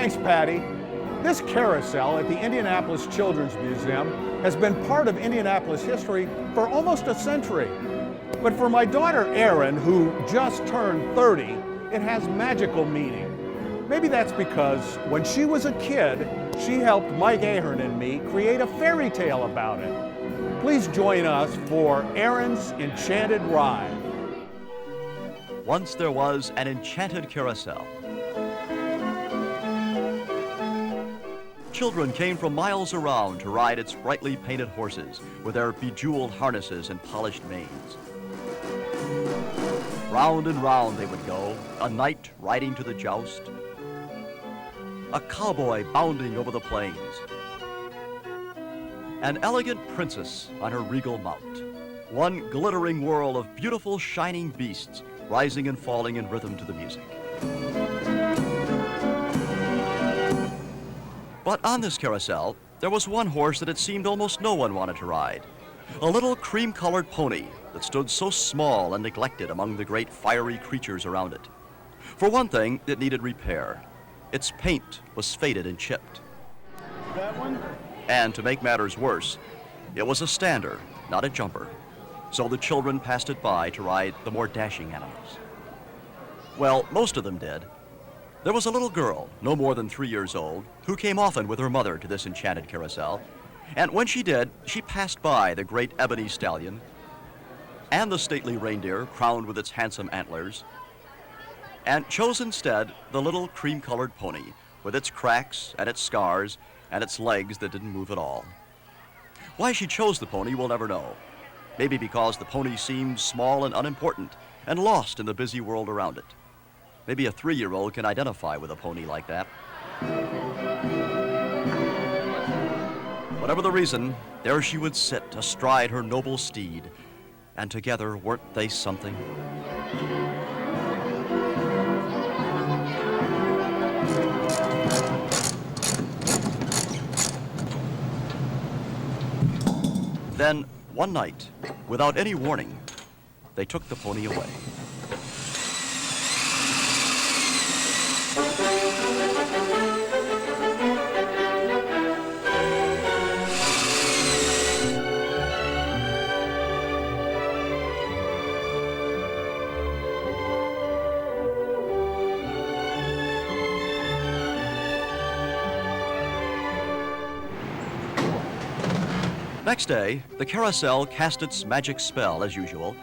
Thanks, Patty. This carousel at the Indianapolis Children's Museum has been part of Indianapolis history for almost a century. But for my daughter Erin, who just turned 30, it has magical meaning. Maybe that's because when she was a kid, she helped Mike Ahern and me create a fairy tale about it. Please join us for Erin's Enchanted Ride. Once there was an enchanted carousel. Children came from miles around to ride its brightly painted horses with their bejeweled harnesses and polished manes. Round and round they would go, a knight riding to the joust, a cowboy bounding over the plains, an elegant princess on her regal mount, one glittering whirl of beautiful shining beasts rising and falling in rhythm to the music. But on this carousel, there was one horse that it seemed almost no one wanted to ride. A little cream-colored pony that stood so small and neglected among the great fiery creatures around it. For one thing, it needed repair. Its paint was faded and chipped. That one? And to make matters worse, it was a stander, not a jumper. So the children passed it by to ride the more dashing animals. Well, most of them did. There was a little girl, no more than 3 years old, who came often with her mother to this enchanted carousel. And when she did, she passed by the great ebony stallion and the stately reindeer crowned with its handsome antlers, and chose instead the little cream-colored pony with its cracks and its scars and its legs that didn't move at all. Why she chose the pony, we'll never know. Maybe because the pony seemed small and unimportant and lost in the busy world around it. Maybe a 3-year-old can identify with a pony like that. Whatever the reason, there she would sit astride her noble steed, and together weren't they something? Then, one night, without any warning, they took the pony away. Next day, the carousel cast its magic spell as usual.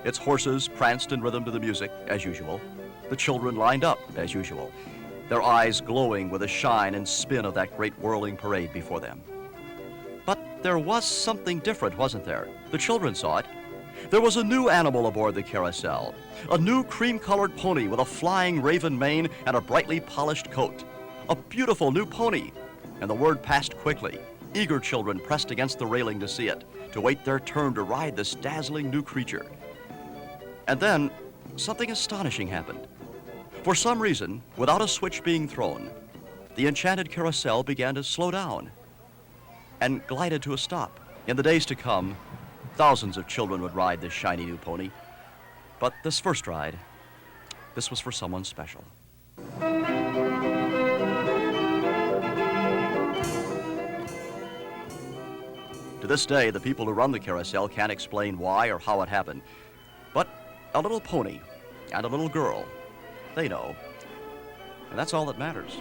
Its horses pranced in rhythm to the music as usual. The children lined up as usual, their eyes glowing with the shine and spin of that great whirling parade before them. But there was something different, wasn't there? The children saw it. There was a new animal aboard the carousel, a new cream-colored pony with a flying raven mane and a brightly polished coat. A beautiful new pony. And the word passed quickly. Eager children pressed against the railing to see it, to wait their turn to ride this dazzling new creature. And then, something astonishing happened. For some reason, without a switch being thrown, the enchanted carousel began to slow down and glided to a stop. In the days to come, thousands of children would ride this shiny new pony. But this first ride, this was for someone special. To this day, the people who run the carousel can't explain why or how it happened. But a little pony and a little girl, they know. And that's all that matters.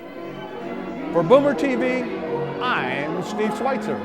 For Boomer TV, I'm Steve Schweitzer.